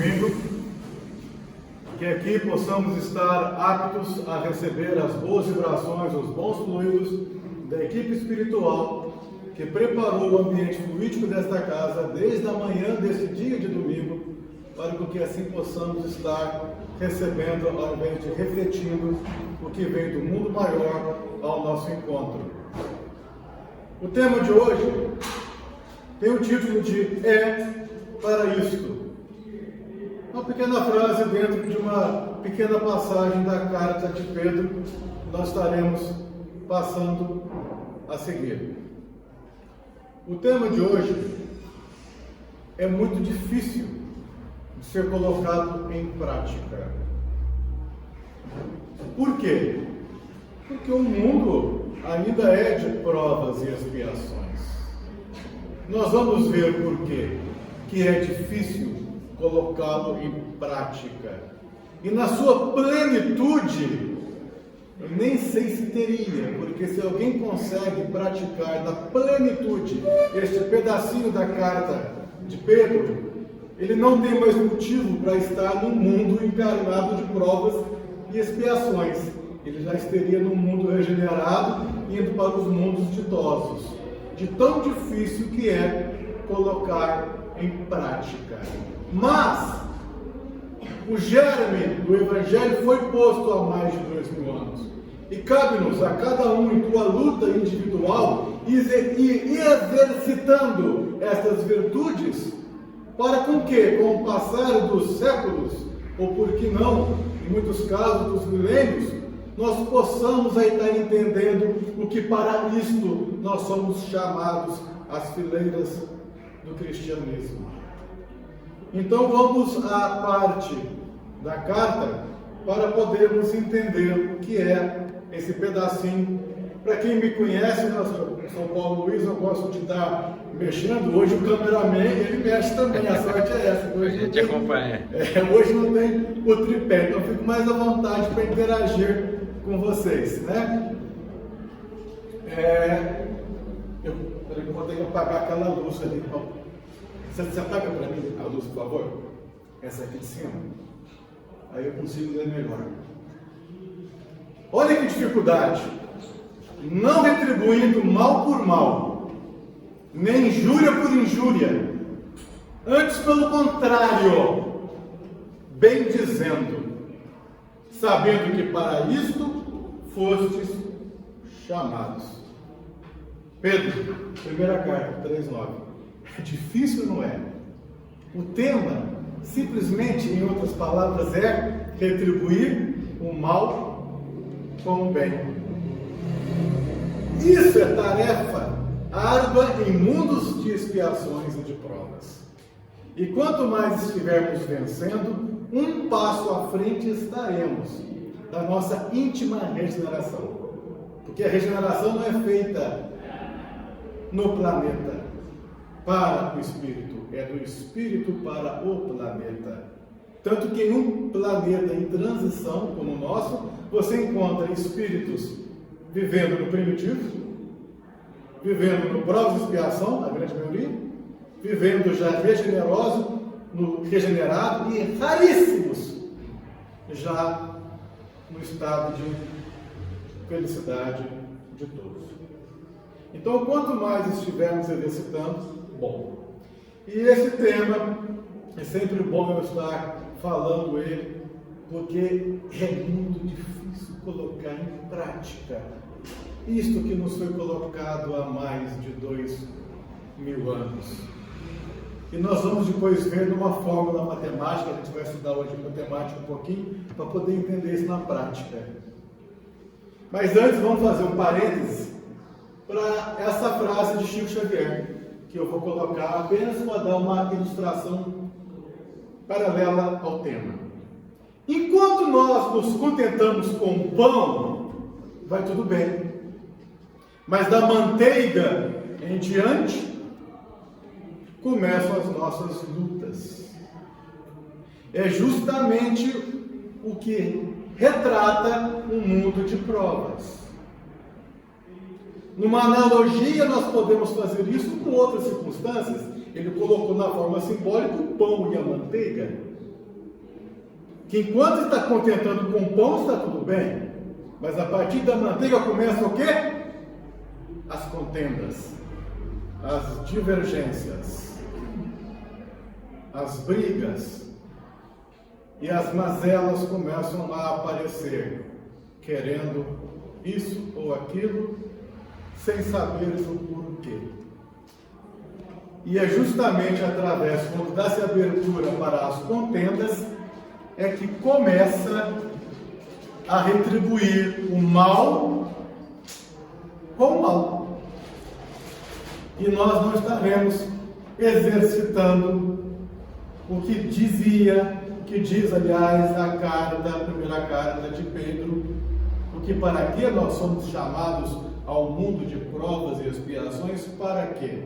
domingo, que aqui possamos estar aptos a receber as boas vibrações, os bons fluidos da equipe espiritual que preparou o ambiente fluídico desta casa desde a manhã desse dia de domingo, para que assim possamos estar recebendo, ao invés de refletindo o que vem do mundo maior ao nosso encontro. O tema de hoje tem o título de "É para isto". Uma pequena frase dentro de uma pequena passagem da carta de Pedro, nós estaremos passando a seguir. O tema de hoje é muito difícil de ser colocado em prática. Por quê? Porque o mundo ainda é de provas e expiações. Nós vamos ver por quê que é difícil colocá-lo em prática. E na sua plenitude, eu nem sei se teria, porque se alguém consegue praticar na plenitude este pedacinho da carta de Pedro, ele não tem mais motivo para estar num mundo encarnado de provas e expiações. Ele já estaria num mundo regenerado, indo para os mundos ditosos. De tão difícil que é colocar em prática. Mas o germe do Evangelho foi posto há mais de 2000 anos. E cabe-nos a cada um em tua luta individual e exercitando estas virtudes, para com que, com o passar dos séculos, ou por que não, em muitos casos dos milênios, nós possamos aí estar entendendo o que para isto nós somos chamados às fileiras do cristianismo. Então vamos à parte da carta para podermos entender o que é esse pedacinho. Para quem me conhece, São Paulo Luiz, eu gosto de estar mexendo. Hoje o cameraman, ele mexe também, a sorte é essa. Hoje a gente acompanha. Hoje não tem o tripé, então eu fico mais à vontade para interagir com vocês, né? Peraí que eu vou ter que apagar aquela luz ali. Você apaga para mim a luz, por favor? Essa aqui de cima. Aí eu consigo ler melhor. Olha que dificuldade. Não retribuindo mal por mal, nem injúria por injúria. Antes, pelo contrário, bem dizendo, sabendo que para isto fostes chamados. Pedro, primeira carta, 3:9. É difícil, não é? O tema, simplesmente, em outras palavras, é retribuir o mal com o bem. Isso é tarefa árdua em mundos de expiações e de provas. E quanto mais estivermos vencendo, um passo à frente estaremos da nossa íntima regeneração. Porque a regeneração não é feita no planeta para o espírito, é do espírito para o planeta. Tanto que em um planeta em transição como o nosso, você encontra espíritos vivendo no primitivo, vivendo no provas e expiação, a grande maioria, vivendo já regeneroso, no regenerado, e raríssimos já no estado de felicidade de todos. Então, quanto mais estivermos exercitando, bom. E esse tema é sempre bom eu estar falando ele, porque é muito difícil colocar em prática isto que nos foi colocado há mais de 2000 anos. E nós vamos depois ver numa fórmula matemática, a gente vai estudar hoje matemática um pouquinho, para poder entender isso na prática. Mas antes vamos fazer um parênteses para essa frase de Chico Xavier, que eu vou colocar apenas para dar uma ilustração paralela ao tema. Enquanto nós nos contentamos com pão, vai tudo bem. Mas da manteiga em diante, começam as nossas lutas. É justamente o que retrata um mundo de provas. Numa analogia, nós podemos fazer isso com outras circunstâncias. Ele colocou na forma simbólica o pão e a manteiga. que enquanto está contentando com o pão, está tudo bem. Mas a partir da manteiga começa o quê? As contendas, as divergências, as brigas, e as mazelas começam a aparecer, querendo isso ou aquilo, sem saberes o porquê. E é justamente através, quando dá-se abertura para as contendas, é que começa a retribuir o mal com o mal. E nós não estaremos exercitando o que diz, aliás, a primeira carta de Pedro, porque para que nós somos chamados ao mundo de provas e expiações, para quê?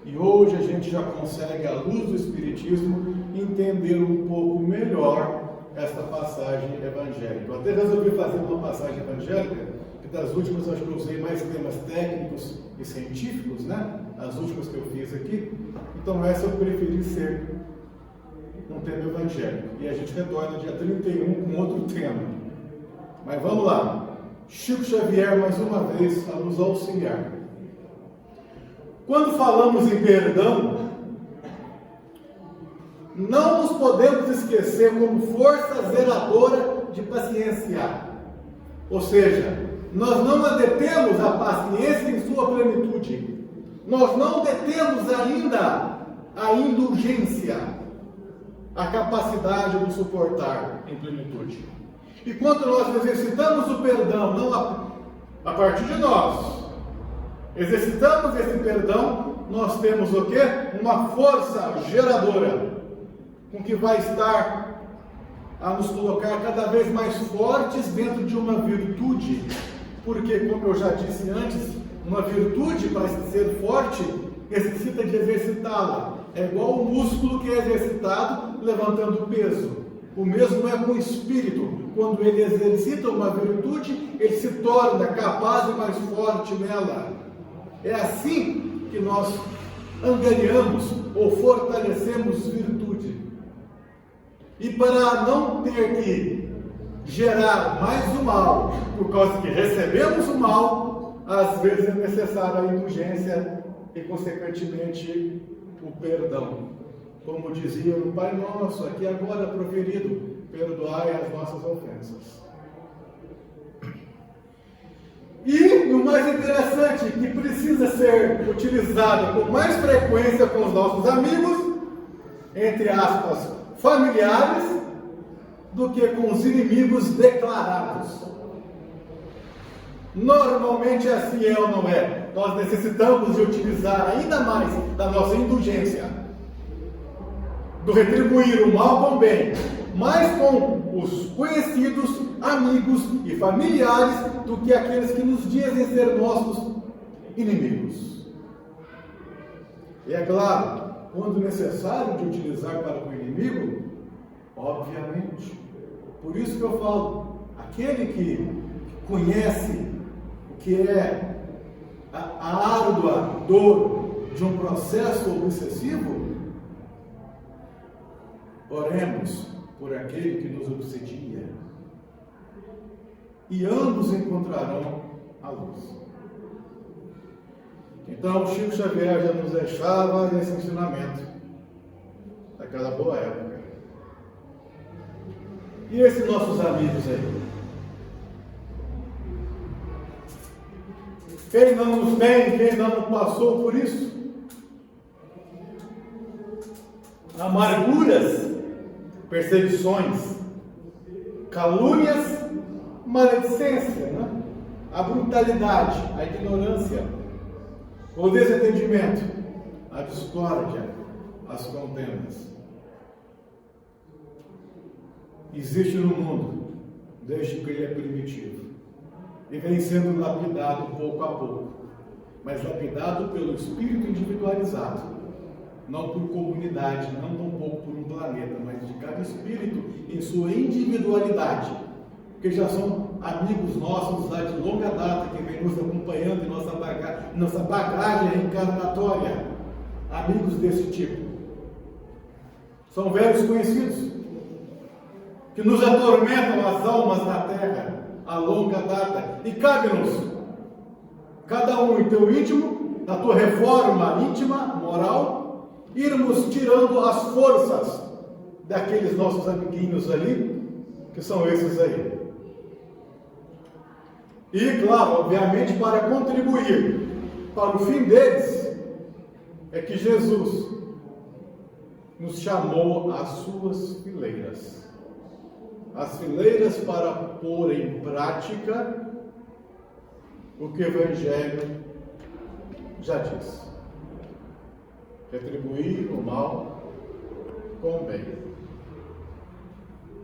E hoje a gente já consegue, à luz do Espiritismo, entender um pouco melhor esta passagem evangélica. Eu até resolvi fazer uma passagem evangélica, que das últimas acho que eu usei mais temas técnicos e científicos, né? As últimas que eu fiz aqui. Então essa eu preferi ser um tema evangélico. E a gente retorna dia 31 com outro tema. Mas vamos lá. Chico Xavier, mais uma vez, a nos auxiliar. Quando falamos em perdão, não nos podemos esquecer como força zeradora de paciência. Ou seja, nós não detemos a paciência em sua plenitude. Nós não detemos ainda a indulgência, a capacidade de suportar em plenitude. E quando nós exercitamos o perdão, não a partir de nós, exercitamos esse perdão, nós temos o quê? Uma força geradora, com que vai estar a nos colocar cada vez mais fortes dentro de uma virtude. Porque, como eu já disse antes, uma virtude, para ser forte, necessita de exercitá-la. É igual o músculo que é exercitado levantando peso. O mesmo é com o espírito. Quando ele exercita uma virtude, ele se torna capaz e mais forte nela. É assim que nós angariamos ou fortalecemos virtude. E para não ter que gerar mais o mal, por causa que recebemos o mal, às vezes é necessária a indulgência e, consequentemente, o perdão. Como dizia o Pai Nosso, aqui agora proferido, perdoai as nossas ofensas. E o mais interessante, que precisa ser utilizado com mais frequência com os nossos amigos, entre aspas, familiares, do que com os inimigos declarados. Normalmente assim é ou não é? Nós necessitamos de utilizar ainda mais da nossa indulgência, do retribuir o mal com o bem, mais com os conhecidos, amigos e familiares, do que aqueles que nos dizem ser nossos inimigos. E é claro, quando necessário de utilizar para o inimigo, obviamente. Por isso que eu falo, aquele que conhece o que é a árdua dor de um processo obsessivo, oremos por aquele que nos obsedia, e ambos encontrarão a luz. Então, Chico Xavier já nos deixava esse ensinamento daquela boa época. E esses nossos amigos aí? Quem não nos tem, quem não passou por isso? Amarguras, perseguições, calúnias, maledicência, né? A brutalidade, a ignorância, o desentendimento, a discórdia, as contendas. Existe no mundo, desde que ele é primitivo, e vem sendo lapidado pouco a pouco, mas lapidado pelo espírito individualizado, não por comunidade, não tampouco por um planeta, mas de cada espírito em sua individualidade, porque já são amigos nossos lá de longa data, que vem nos acompanhando em nossa bagagem reencarnatória, amigos desse tipo. São velhos conhecidos. que nos atormentam as almas na terra a longa data. E cabe-nos, cada um em teu íntimo, na tua reforma íntima, moral, irmos tirando as forças daqueles nossos amiguinhos ali, que são esses aí. E, claro, obviamente, para contribuir para o fim deles, é que Jesus nos chamou às suas fileiras. As fileiras para pôr em prática o que o Evangelho já diz. Retribuir o mal com o bem.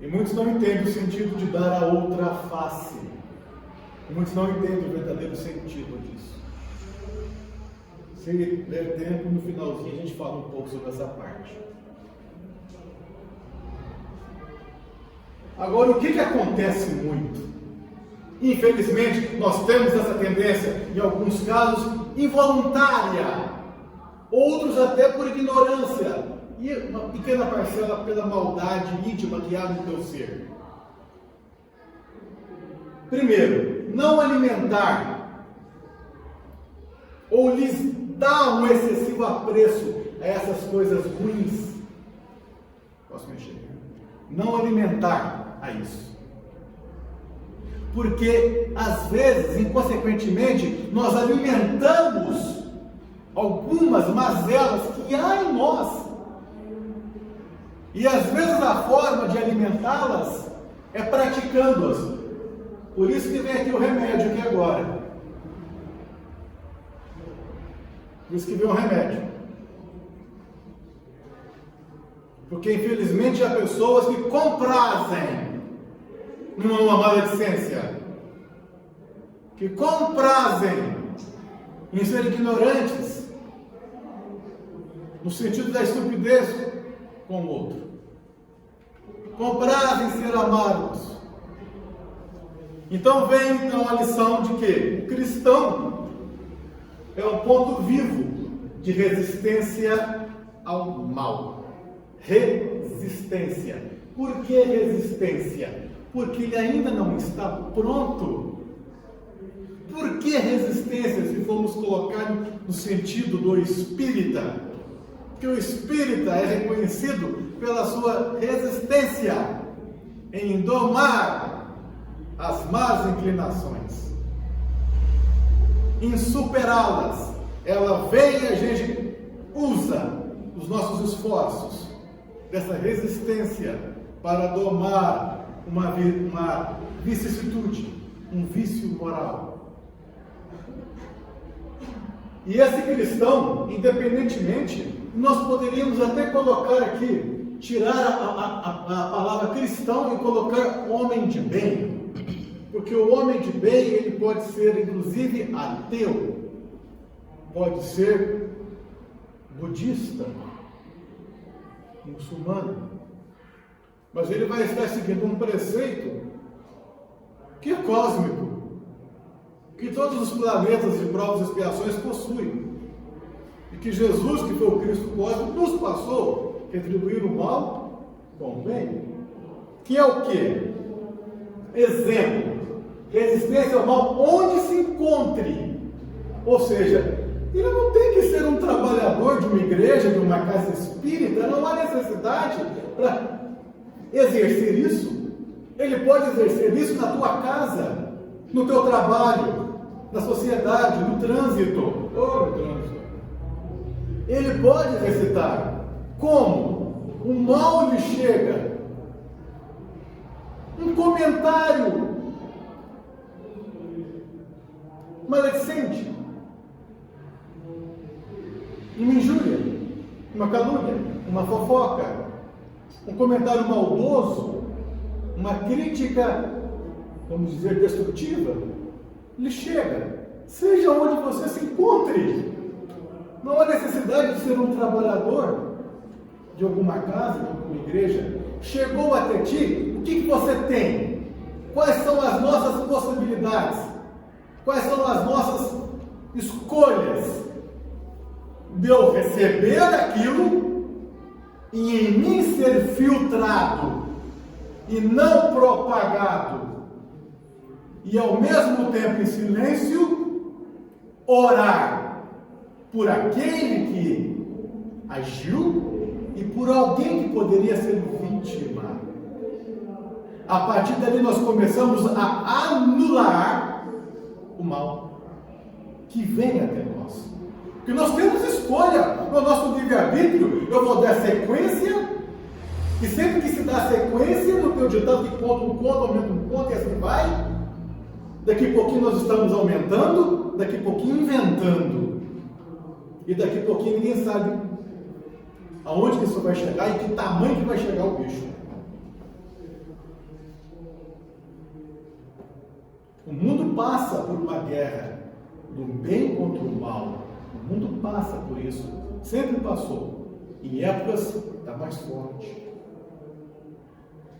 E muitos não entendem o sentido de dar a outra face. E muitos não entendem o verdadeiro sentido disso. Se der tempo, no finalzinho a gente fala um pouco sobre essa parte. Agora, o que acontece muito? Infelizmente, nós temos essa tendência, em alguns casos, involuntária, outros até por ignorância, e uma pequena parcela pela maldade íntima que há no teu ser. Primeiro, não alimentar ou lhes dar um excessivo apreço a essas coisas ruins. Posso mexer? Não alimentar a isso. Porque, às vezes, inconsequentemente, nós alimentamos algumas mazelas que há em nós. E, às vezes, a forma de alimentá-las é praticando-as. Por isso que vem aqui o remédio aqui agora. Por isso que vem o remédio. Porque, infelizmente, há pessoas que comprazem numa maledicência, que comprazem em ser ignorantes, no sentido da estupidez com o outro, comprazem ser amargos. Então vem a lição de que o cristão é um ponto vivo de resistência ao mal. Resistência. Por que resistência? Porque ele ainda não está pronto. Por que resistência, se formos colocar no sentido do espírita? Porque o espírita é reconhecido pela sua resistência em domar as más inclinações, em superá-las. Ela vem e a gente usa os nossos esforços dessa resistência para domar uma vicissitude, um vício moral. E esse cristão, independentemente, nós poderíamos até colocar aqui, tirar a palavra cristão e colocar homem de bem. Porque o homem de bem, ele pode ser inclusive ateu, pode ser budista, muçulmano, mas ele vai estar seguindo um preceito que é cósmico, que todos os planetas de provas e expiações possuem, e que Jesus, que foi o Cristo cósmico, nos passou retribuir o mal com o bem, que é o quê? Exemplo. Resistência ao mal onde se encontre. Ou seja, ele não tem que ser um trabalhador de uma igreja, de uma casa espírita, não há necessidade para exercer isso. Ele pode exercer isso na tua casa, no teu trabalho, na sociedade, no trânsito. Ele pode exercitar. Como? O mal lhe chega. Um comentário maledicente, uma injúria, uma calúnia, uma fofoca, um comentário maldoso, uma crítica, vamos dizer, destrutiva, lhe chega, seja onde você se encontre. Não há necessidade de ser um trabalhador de alguma casa, de alguma igreja. Chegou até ti, o que você tem? Quais são as nossas possibilidades? Quais são as nossas escolhas? De eu receber aquilo e em mim ser filtrado e não propagado, e ao mesmo tempo em silêncio, orar por aquele que agiu e por alguém que poderia ser vítima. A partir dali nós começamos a anular o mal que vem até nós. Porque nós temos escolha no nosso livre-arbítrio. Eu vou dar sequência, e sempre que se dá sequência, no teu ditado que conta um ponto, aumenta um ponto, e assim vai. Daqui a pouquinho nós estamos aumentando, daqui a pouquinho inventando. E daqui a pouquinho ninguém sabe aonde que isso vai chegar e que tamanho que vai chegar o bicho. O mundo passa por uma guerra do bem contra o mal. O mundo passa por isso. Sempre passou. Em épocas está mais forte.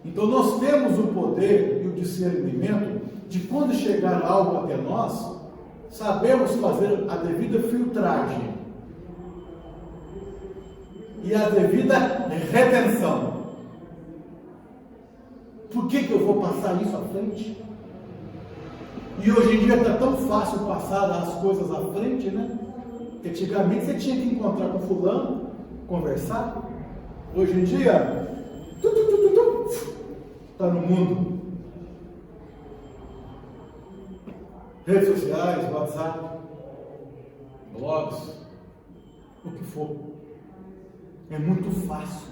Então nós temos o poder e o discernimento de quando chegar algo até nós, sabemos fazer a devida filtragem e a devida retenção. Por que eu vou passar isso à frente? E hoje em dia está tão fácil passar as coisas à frente, né? Antigamente você tinha que encontrar com fulano, conversar. Hoje em dia, está no mundo. Redes sociais, WhatsApp, blogs, o que for. É muito fácil.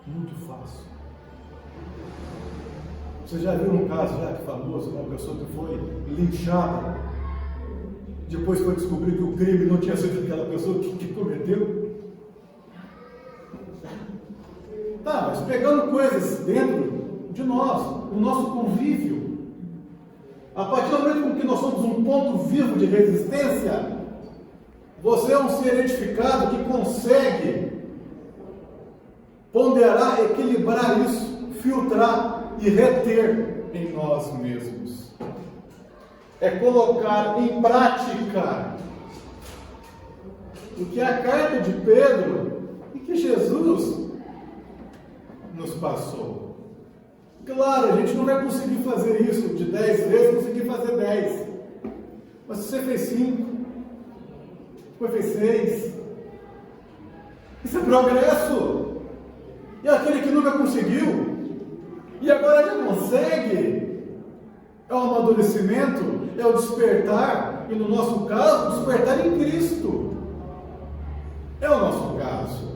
Muito fácil. Você já viu um caso já que famoso, uma pessoa que foi linchada, depois foi descobrir que o crime não tinha sido aquela pessoa que cometeu? Tá, mas pegando coisas dentro de nós, o nosso convívio, a partir do momento que nós somos um ponto vivo de resistência, você é um ser edificado que consegue ponderar, equilibrar isso, filtrar e reter em nós mesmos. É colocar em prática o que é a carta de Pedro e que Jesus nos passou. Claro, a gente não vai conseguir fazer isso de 10 vezes, conseguir fazer 10. Mas se você fez 5, depois fez 6, isso é progresso. E aquele que nunca conseguiu, e agora já consegue, é o amadurecimento, é o despertar, e no nosso caso, despertar em Cristo. É o nosso caso.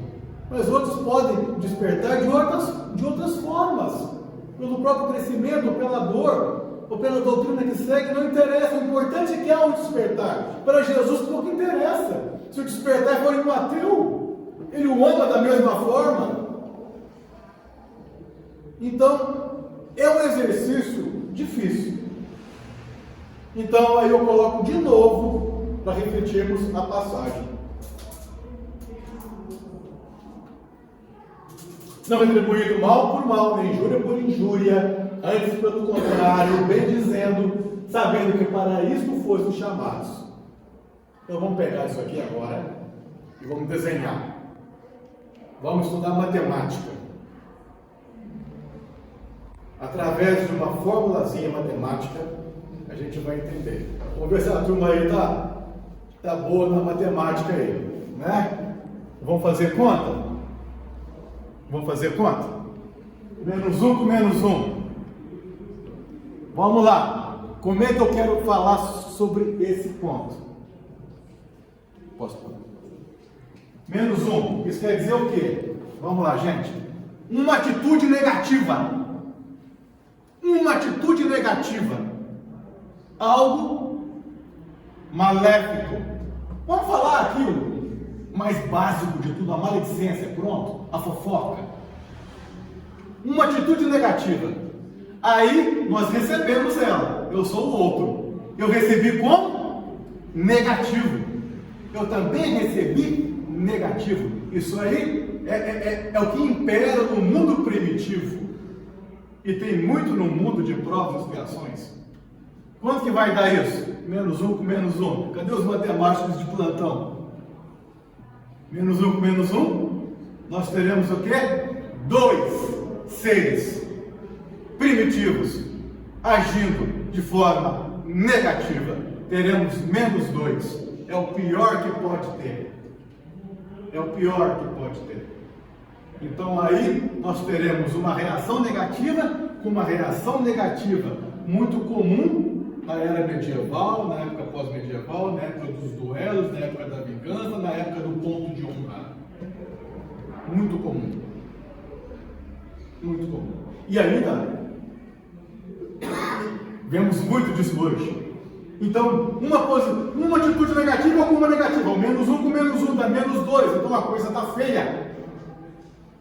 Mas outros podem despertar de outras formas. Pelo próprio crescimento, pela dor, ou pela doutrina que segue, não interessa. O importante é que há um despertar. Para Jesus pouco interessa. Se o despertar for em um ateu, ele o ama da mesma forma. Então, é um exercício difícil. Então, aí eu coloco de novo para refletirmos a passagem. Não retribuído mal por mal, nem injúria por injúria, antes pelo contrário, bem dizendo, sabendo que para isso fostes chamados. Então vamos pegar isso aqui agora e vamos desenhar. Vamos estudar matemática. Através de uma formulazinha matemática, a gente vai entender. Vamos ver se a turma aí tá boa na matemática aí, né? Vamos fazer conta? Vamos fazer conta? Menos 1 com menos 1. Vamos lá. Como é que eu quero falar sobre esse ponto? Posso falar? Menos 1. Isso quer dizer o quê? Vamos lá, gente. Uma atitude negativa. Uma atitude negativa. Algo maléfico. Vamos falar aquilo mais básico de tudo, a maledicência, pronto, a fofoca. Uma atitude negativa. Aí nós recebemos ela. Eu sou o outro. Eu recebi como? Negativo. Eu também recebi negativo. Isso aí é o que impera no mundo primitivo. E tem muito no mundo de provas e expiações. Quanto que vai dar isso? Menos 1 com menos 1. Cadê os matemáticos de plantão? Menos 1 com menos 1, nós teremos o quê? 2. seres primitivos agindo de forma negativa, teremos -2. É o pior que pode ter. É o pior que pode ter. Então aí nós teremos uma reação negativa com uma reação negativa muito comum na era medieval, na época pós-medieval, na época dos duelos, na época da vingança, na época do ponto de honra. Muito comum. Muito comum. E ainda vemos muito disso hoje. Então, uma atitude negativa com uma negativa. O -1 com -1 dá -2. Então a coisa está feia.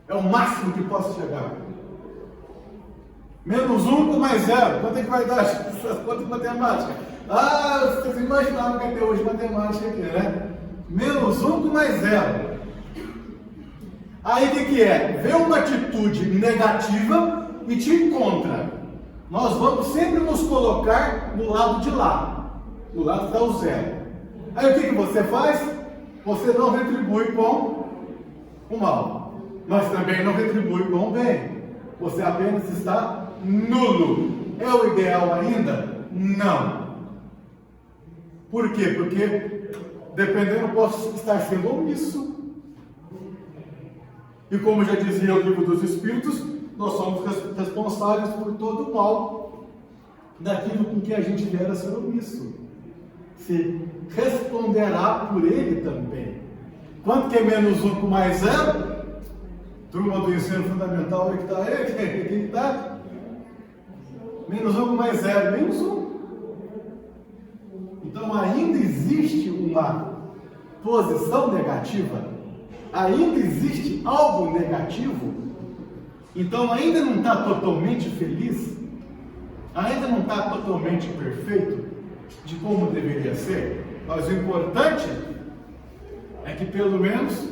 É o máximo que posso chegar. -1 com +0. Quanto é que vai dar essa conta de matemática? Ah, vocês imaginavam que até hoje matemática aqui, né? -1 com +0. Aí o que é? Vê uma atitude negativa e te encontra. Nós vamos sempre nos colocar no lado de lá. Do lado está o 0. Aí o que você faz? Você não retribui com o mal, mas também não retribui com o bem. Você apenas está nulo. É o ideal ainda? Não. Por quê? Porque dependendo, eu posso estar sendo omisso. E como já dizia o livro dos Espíritos, nós somos responsáveis por todo o mal daquilo com que a gente vier a ser omisso. Se responderá por ele também. Quanto que é -1 com +0? Turma do ensino fundamental, aí que está aí? Quem está? -1 com +0, -1. Então ainda existe uma posição negativa, ainda existe algo negativo. Então ainda não está totalmente feliz, ainda não está totalmente perfeito de como deveria ser, mas o importante é que pelo menos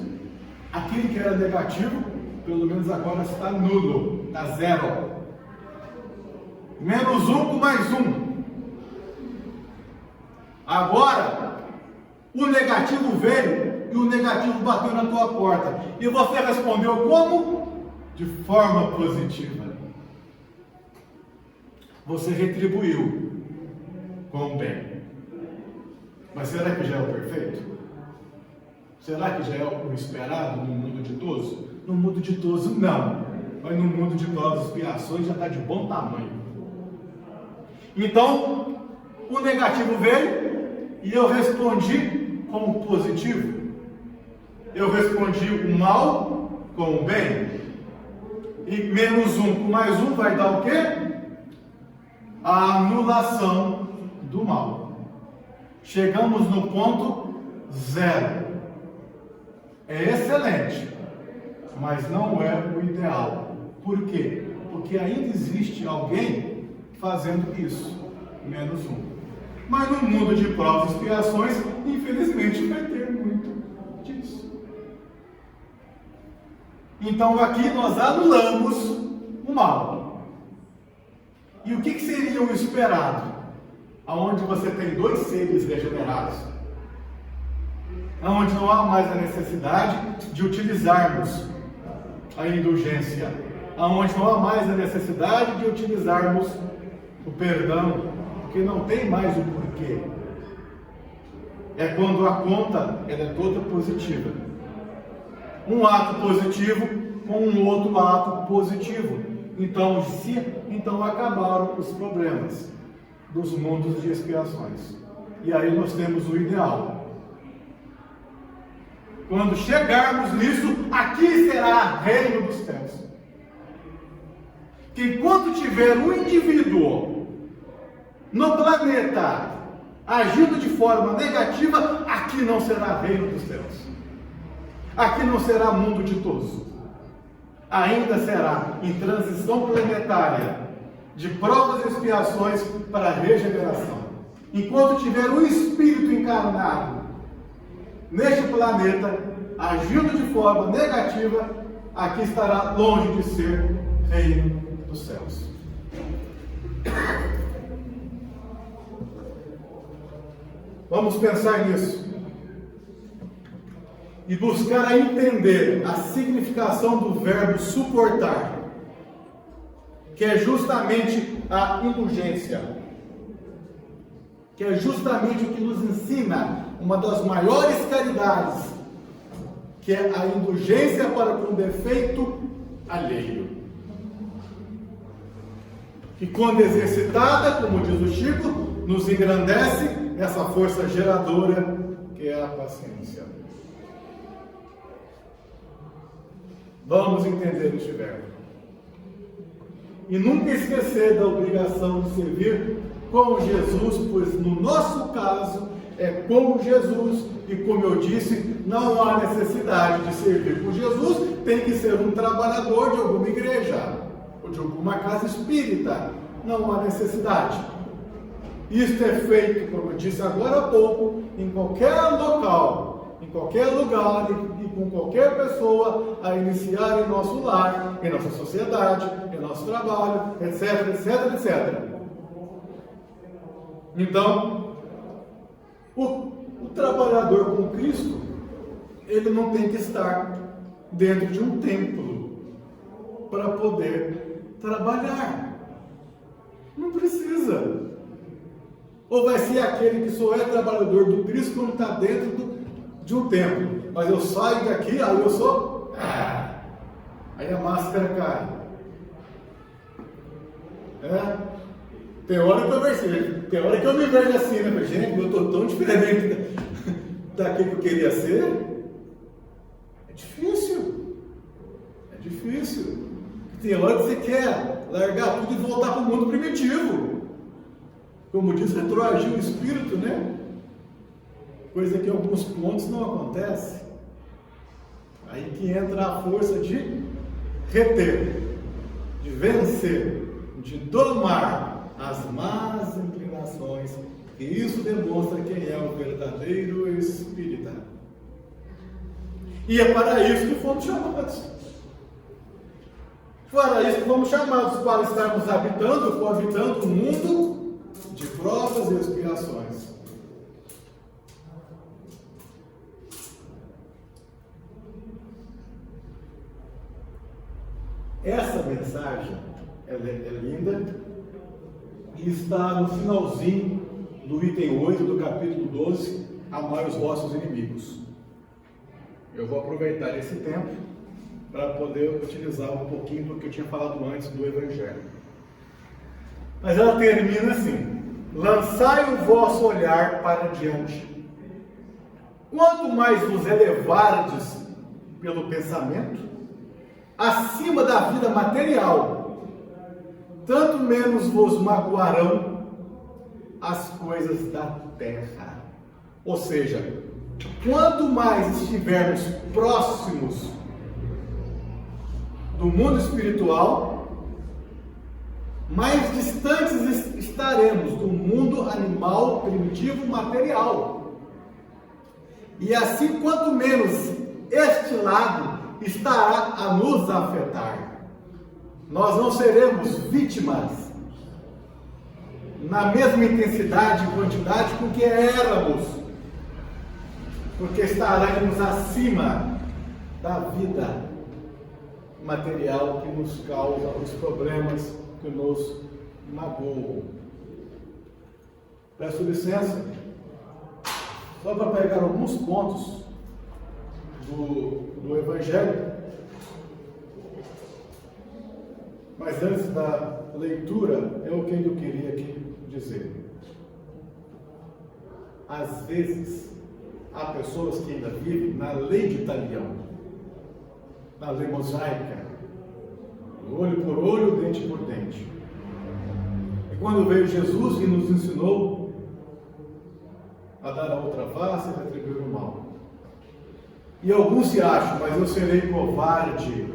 aquele que era negativo, pelo menos agora está nulo, está 0. -1 com +1. Agora, o negativo veio e o negativo bateu na tua porta. E você respondeu como? De forma positiva. Você retribuiu com o bem. Mas será que já é o perfeito? Será que já é o esperado no mundo ditoso? No mundo ditoso, não. Mas no mundo de provas e expiações já está de bom tamanho. Então, o negativo veio e eu respondi com o positivo. Eu respondi o mal com o bem. E -1 com +1 vai dar o quê? A anulação do mal. Chegamos no ponto 0. É excelente, mas não é o ideal. Por quê? Porque ainda existe alguém fazendo isso, -1. Mas no mundo de provas e expiações, infelizmente, vai ter muito disso. Então aqui nós anulamos o mal. E o que seria o esperado? Aonde você tem 2 seres regenerados, aonde não há mais a necessidade de utilizarmos a indulgência, aonde não há mais a necessidade de utilizarmos o perdão, porque não tem mais o porquê. É quando a conta ela é toda positiva. Um ato positivo com um outro ato positivo. Então acabaram os problemas dos mundos de expiações. E aí nós temos o ideal. Quando chegarmos nisso, aqui será reino dos céus. Que enquanto tiver um indivíduo no planeta agindo de forma negativa, aqui não será reino dos céus. Aqui não será mundo ditoso. Ainda será em transição planetária de provas e expiações para a regeneração. Enquanto tiver um espírito encarnado neste planeta, agindo de forma negativa, aqui estará longe de ser reino dos céus. Vamos pensar nisso e buscar a entender a significação do verbo suportar. que é justamente a indulgência, que é justamente o que nos ensina uma das maiores caridades, que é a indulgência para com o defeito alheio. Que quando exercitada, como diz o Chico, nos engrandece essa força geradora que é a paciência. Vamos entender este verbo. E nunca esquecer da obrigação de servir com Jesus, pois no nosso caso é com Jesus, e como eu disse, não há necessidade de servir com Jesus, tem que ser um trabalhador de alguma igreja, ou de alguma casa espírita, não há necessidade. Isto é feito, como eu disse agora há pouco, em qualquer local, em qualquer lugar e com qualquer pessoa a iniciar em nosso lar, em nossa sociedade, em nosso trabalho, etc, etc, etc. Então, o trabalhador com Cristo, ele não tem que estar dentro de um templo para poder trabalhar. Não precisa. Ou vai ser aquele que só é trabalhador do Cristo quando está dentro de um templo. Mas eu saio daqui, aí eu sou... aí a máscara cai. Tem hora que eu me vejo assim, né? Gente, eu estou tão diferente daquilo que eu queria ser. É difícil. É difícil. Tem hora que você quer largar tudo e voltar para o mundo primitivo. Como diz, retroagir o espírito, né? Coisa que em alguns pontos não acontece. Aí que entra a força de reter, de vencer, de domar as más inclinações. E isso demonstra quem é o verdadeiro espírita. E é para isso que fomos chamados. Para isso que fomos chamados, para estarmos coabitando um mundo de provas e expiações. Essa mensagem é linda e está no finalzinho do item 8 do capítulo 12, amai os vossos inimigos. Eu vou aproveitar esse tempo para poder utilizar um pouquinho do que eu tinha falado antes do Evangelho. Mas ela termina assim: lançai o vosso olhar para diante. Quanto mais vos elevardes pelo pensamento, acima da vida material, tanto menos vos magoarão as coisas da terra. Ou seja, quanto mais estivermos próximos do mundo espiritual, mais distantes estaremos do mundo animal, primitivo, material. E assim, quanto menos este lado estará a nos afetar, nós não seremos vítimas na mesma intensidade e quantidade com que éramos, porque estaremos acima da vida material que nos causa os problemas, que nos magoam. Peço licença, só para pegar alguns pontos do Evangelho, mas antes da leitura, é o que eu queria aqui dizer. Às vezes, há pessoas que ainda vivem na lei de Talião, na lei mosaica, olho por olho, dente por dente. E quando veio Jesus e nos ensinou a dar a outra face e retribuir o mal. E alguns se acham, mas eu serei covarde.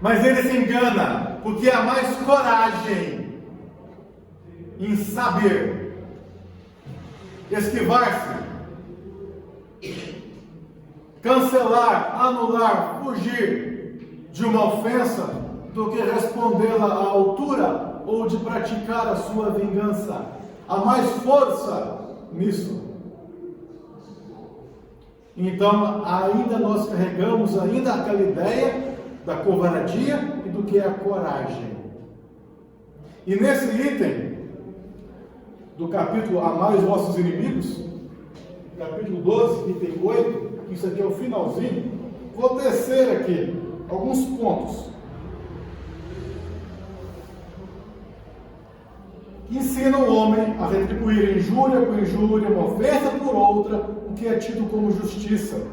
Mas ele se engana, porque há mais coragem em saber esquivar-se, cancelar, anular, fugir de uma ofensa, do que respondê-la à altura ou de praticar a sua vingança. Há mais força nisso. Então, ainda nós carregamos ainda aquela ideia da covardia e do que é a coragem. E nesse item do capítulo Amai os vossos inimigos, capítulo 12, item 8, isso aqui é o finalzinho, vou tecer aqui alguns pontos que ensinam o homem a retribuir injúria por injúria, uma ofensa por outra, o que é tido como justiça,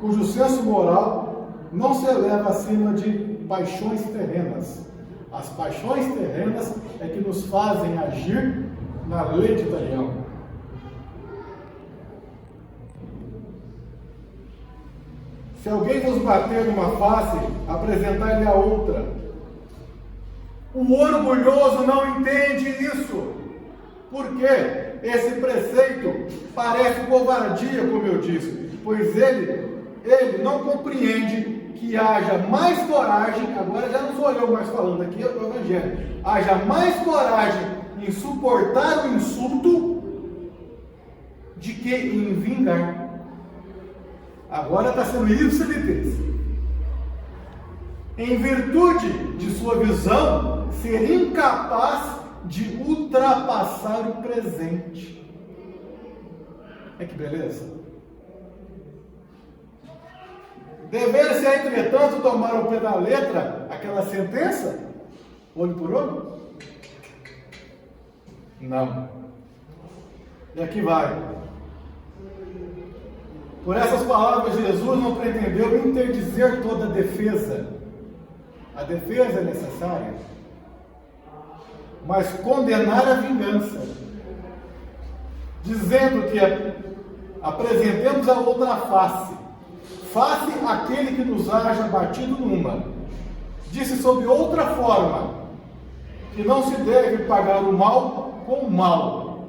cujo senso moral não se eleva acima de paixões terrenas. As paixões terrenas é que nos fazem agir na lei de Daniel. Se alguém vos bater numa face, apresentai-lhe a outra. O orgulhoso não entende isso. Por quê? Esse preceito parece covardia, como eu disse, pois ele não compreende que haja mais coragem, agora já não sou eu mais falando aqui, é o Evangelho, haja mais coragem em suportar o insulto de que em vingar. Agora está sendo ipsilitês. Em virtude de sua visão, ser incapaz de ultrapassar o presente. É que beleza. Dever-se, entretanto, tomar ao pé da letra aquela sentença? Olho por olho? Não. E aqui vai. Por essas palavras, Jesus não pretendeu interdizer toda a defesa. A defesa é necessária. Mas condenar a vingança. Dizendo que apresentemos a outra face. Face aquele que nos haja batido numa. Disse sob outra forma, que não se deve pagar o mal com o mal.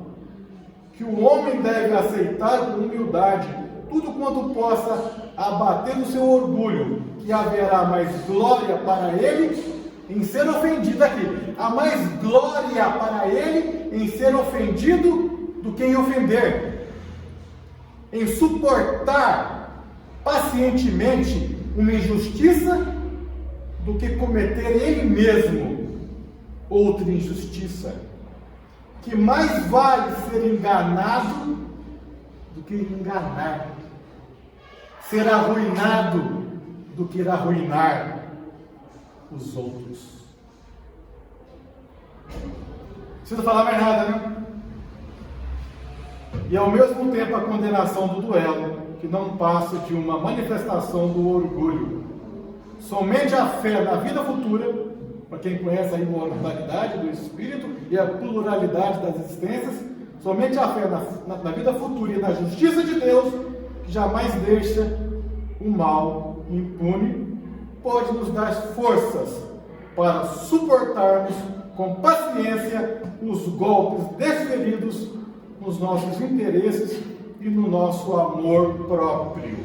Que o homem deve aceitar com humildade tudo quanto possa abater o seu orgulho, que haverá mais glória para ele em ser ofendido aqui. Há mais glória para ele em ser ofendido do que em ofender. Em suportar pacientemente uma injustiça do que cometer ele mesmo outra injustiça. Que mais vale ser enganado do que enganar. Ser arruinado do que arruinar os outros. Não precisa falar mais nada, né? E ao mesmo tempo a condenação do duelo, que não passa de uma manifestação do orgulho. Somente a fé na vida futura, para quem conhece a imortalidade do Espírito e a pluralidade das existências, somente a fé na vida futura e na justiça de Deus, que jamais deixa o mal impune, pode nos dar forças para suportarmos com paciência os golpes desferidos nos nossos interesses e no nosso amor próprio.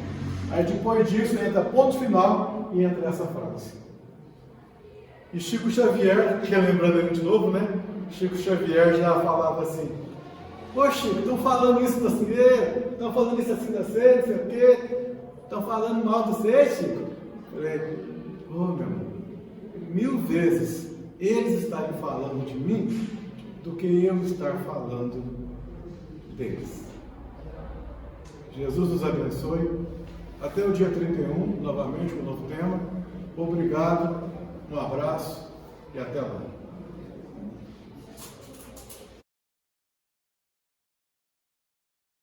Aí depois disso entra ponto final e entra essa frase. E Chico Xavier, que é lembrando ele de novo, né? Chico Xavier já falava assim: ô Chico, estão falando isso da você, estão falando isso assim da você, não sei o quê, estão falando mal de você, Chico. Eu falei: ô meu irmão, 1000 vezes eles estarem falando de mim do que eu estar falando deles. Jesus nos abençoe. Até o dia 31, novamente, com um novo tema. Obrigado, um abraço e até lá.